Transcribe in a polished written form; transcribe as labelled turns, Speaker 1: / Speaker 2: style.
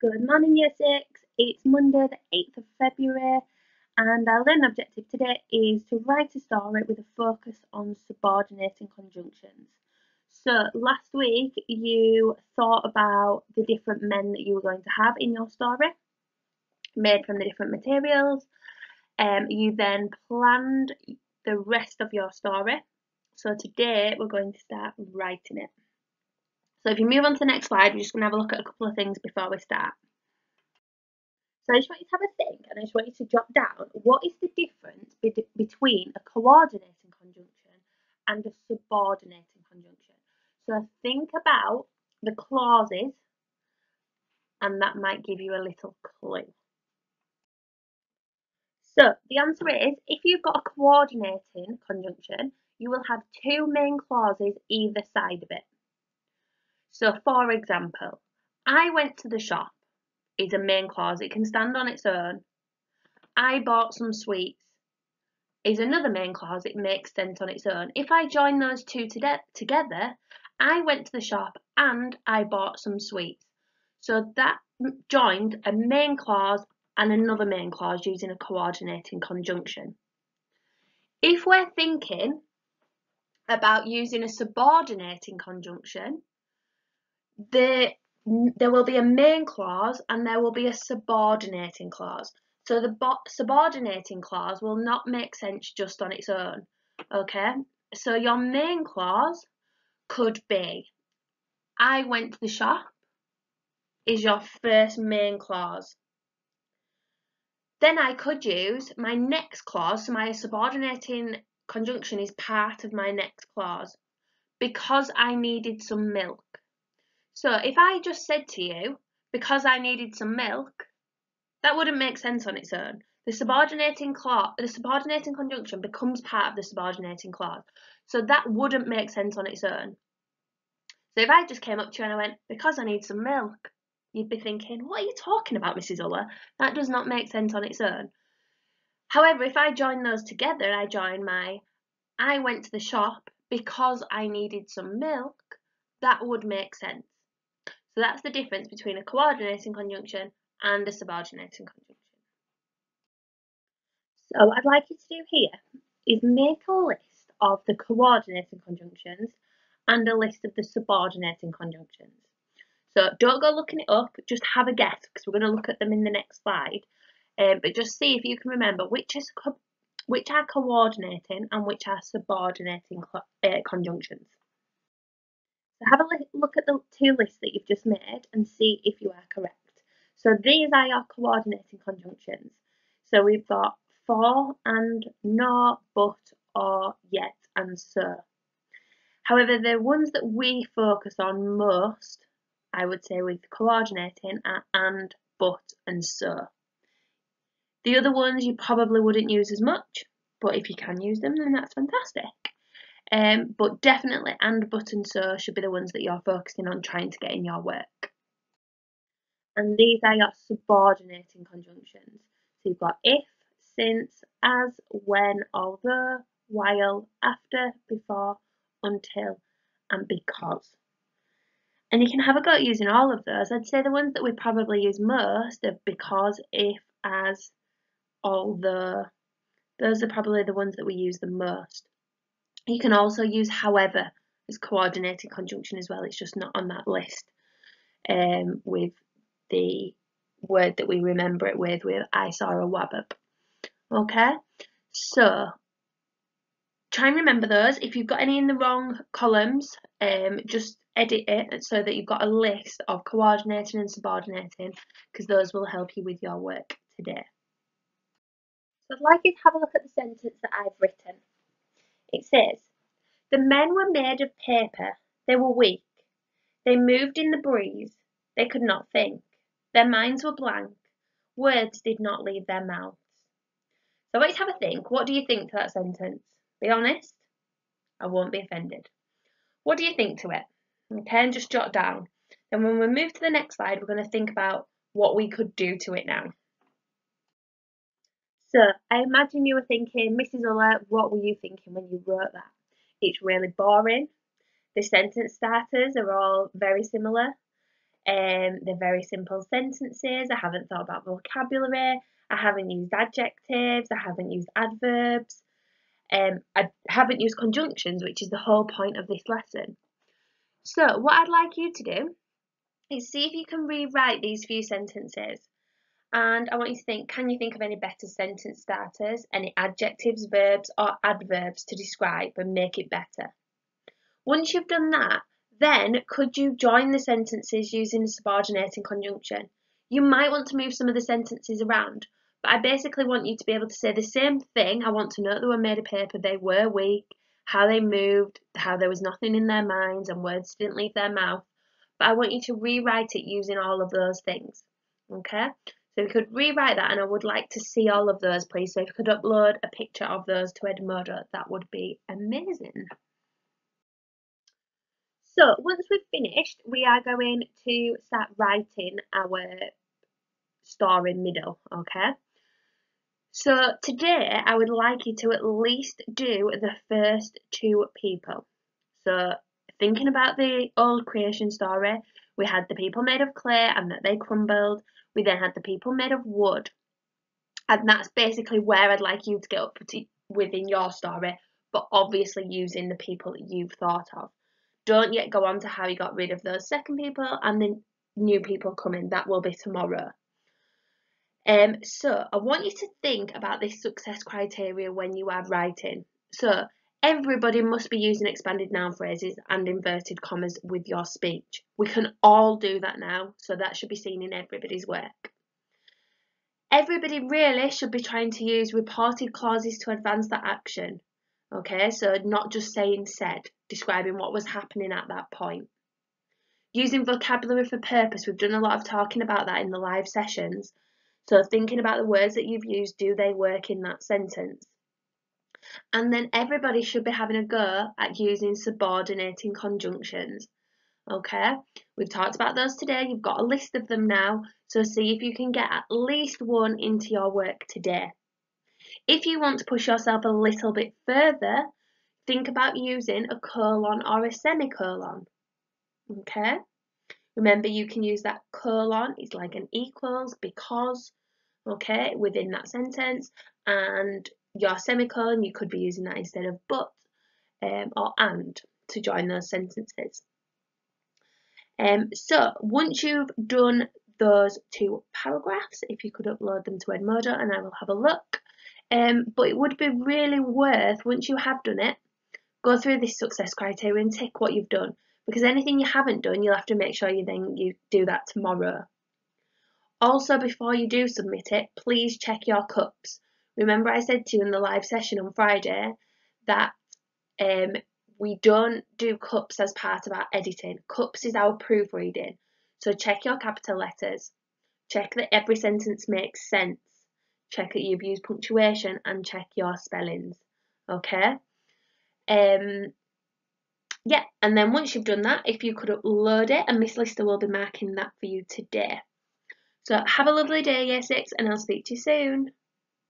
Speaker 1: Good morning, Year 6. It's Monday, the 8th of February, and our learning objective today is to write a story with a focus on subordinating conjunctions. So, last week you thought about the different men that you were going to have in your story, made from the different materials. You then planned the rest of your story. So, today we're going to start writing it. So, if you move on to the next slide, we're just going to have a look at a couple of things before we start. So I just want you to have a think, and I just want you to jot down what is the difference between a coordinating conjunction and a subordinating conjunction. So think about the clauses, and that might give you a little clue. So the answer is, if you've got a coordinating conjunction, you will have two main clauses either side of it. So for example, I went to the shop is a main clause. It can stand on its own. I bought some sweets is another main clause. It makes sense on its own. If I join those two together, I went to the shop and I bought some sweets. So that joined a main clause and another main clause using a coordinating conjunction. If we're thinking about using a subordinating conjunction, there will be a main clause and there will be a subordinating clause. So the subordinating clause will not make sense just on its own, okay? So your main clause could be, I went to the shop, is your first main clause. Then I could use my next clause, so my subordinating conjunction is part of my next clause, because I needed some milk. So if I just said to you, because I needed some milk, that wouldn't make sense on its own. The subordinating conjunction becomes part of the subordinating clause. So that wouldn't make sense on its own. So if I just came up to you and I went, because I need some milk, you'd be thinking, what are you talking about, Mrs. Ullah? That does not make sense on its own. However, if I join those together, I went to the shop because I needed some milk, that would make sense. So that's the difference between a coordinating conjunction and a subordinating conjunction. So what I'd like you to do here is make a list of the coordinating conjunctions and a list of the subordinating conjunctions. So don't go looking it up, just have a guess because we're going to look at them in the next slide. But just see if you can remember which are coordinating and which are subordinating conjunctions. So have a look at the two lists that you've just made and see if you are correct. So these are your coordinating conjunctions. So we've got for and, nor, but, or, yet, and so. However, the ones that we focus on most, I would say with coordinating, are and, but, and so. The other ones you probably wouldn't use as much, but if you can use them, then that's fantastic. But definitely and, but, and so should be the ones that you're focusing on trying to get in your work. And these are your subordinating conjunctions. So you've got if, since, as, when, although, while, after, before, until, and because. And you can have a go at using all of those. I'd say the ones that we probably use most are because, if, as, although. Those are probably the ones that we use the most. You can also use however as coordinating conjunction as well. It's just not on that list with the word that we remember it with I saw a wabab. Okay, so try and remember those. If you've got any in the wrong columns, just edit it so that you've got a list of coordinating and subordinating, because those will help you with your work today. So I'd like you to have a look at the sentence that I've written. It says, the men were made of paper, they were weak, they moved in the breeze, they could not think, their minds were blank, words did not leave their mouths. So I want you to have a think. What do you think to that sentence? Be honest. I won't be offended. What do you think to it? Okay, and just jot down. Then when we move to the next slide, we're going to think about what we could do to it now. So I imagine you were thinking, Mrs. Ullah, what were you thinking when you wrote that? It's really boring. The sentence starters are all very similar. They're very simple sentences. I haven't thought about vocabulary. I haven't used adjectives. I haven't used adverbs. I haven't used conjunctions, which is the whole point of this lesson. So what I'd like you to do is see if you can rewrite these few sentences. And I want you to think, can you think of any better sentence starters, any adjectives, verbs or adverbs to describe and make it better? Once you've done that, then could you join the sentences using a subordinating conjunction? You might want to move some of the sentences around, but I basically want you to be able to say the same thing. I want to know they were made of paper, they were weak, how they moved, how there was nothing in their minds and words didn't leave their mouth. But I want you to rewrite it using all of those things. Okay? So we could rewrite that, and I would like to see all of those, please. So if you could upload a picture of those to Edmodo, that would be amazing. So once we've finished, we are going to start writing our story middle, okay? So today I would like you to at least do the first two people. So thinking about the old creation story, we had the people made of clay and that they crumbled. We then had the people made of wood. And that's basically where I'd like you to get up to within your story, but obviously using the people that you've thought of. Don't yet go on to how you got rid of those second people and the new people coming. That will be tomorrow. So I want you to think about this success criteria when you are writing. So everybody must be using expanded noun phrases and inverted commas with your speech. We can all do that now, so that should be seen in everybody's work. Everybody really should be trying to use reported clauses to advance that action. Okay, so not just saying said, describing what was happening at that point. Using vocabulary for purpose, we've done a lot of talking about that in the live sessions. So thinking about the words that you've used, do they work in that sentence? And then everybody should be having a go at using subordinating conjunctions. Okay, we've talked about those today. You've got a list of them now. So see if you can get at least one into your work today. If you want to push yourself a little bit further, think about using a colon or a semicolon. Okay? Remember, you can use that colon, it's like an equals, because, okay, within that sentence. And your semicolon, you could be using that instead of but or and to join those sentences. So once you've done those two paragraphs, if you could upload them to Edmodo and I will have a look. But it would be really worth, once you have done it, go through this success criteria and tick what you've done. Because anything you haven't done, you'll have to make sure you do that tomorrow. Also, before you do submit it, please check your cups. Remember I said to you in the live session on Friday that we don't do cups as part of our editing. Cups is our proofreading. So check your capital letters. Check that every sentence makes sense. Check that you've used punctuation and check your spellings. Okay? Yeah, and then once you've done that, if you could upload it, and Miss Lister will be marking that for you today. So have a lovely day, Year 6, and I'll speak to you soon.